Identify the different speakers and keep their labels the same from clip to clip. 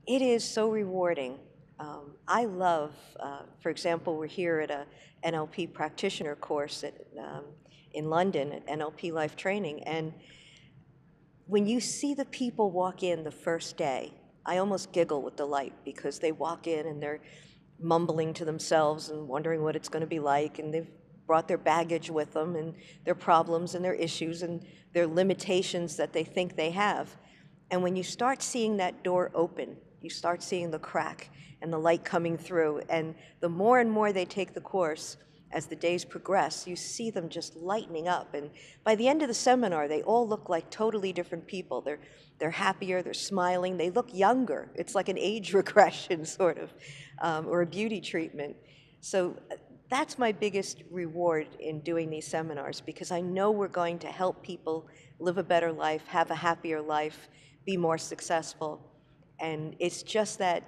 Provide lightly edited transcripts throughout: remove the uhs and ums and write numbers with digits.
Speaker 1: It is so rewarding. I love, for example, we're here at a NLP practitioner course in London at NLP Life Training, and when you see the people walk in the first day, I almost giggle with delight because they walk in and they're mumbling to themselves and wondering what it's going to be like, and they've brought their baggage with them and their problems and their issues and their limitations that they think they have. And when you start seeing that door open, you start seeing the crack and the light coming through, and the more and more they take the course, as the days progress, you see them just lightening up. And by the end of the seminar, they all look like totally different people. They're happier, they're smiling, they look younger. It's like an age regression, sort of, or a beauty treatment. So that's my biggest reward in doing these seminars, because I know we're going to help people live a better life, have a happier life, be more successful. And it's just that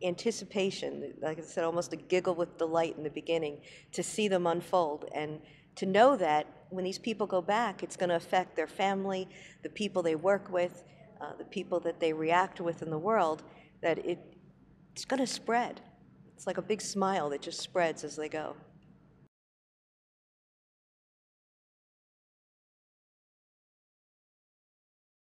Speaker 1: anticipation, like I said, almost a giggle with delight in the beginning, to see them unfold and to know that when these people go back, it's going to affect their family, the people they work with, the people that they react with in the world, that it's going to spread. It's like a big smile that just spreads as they go.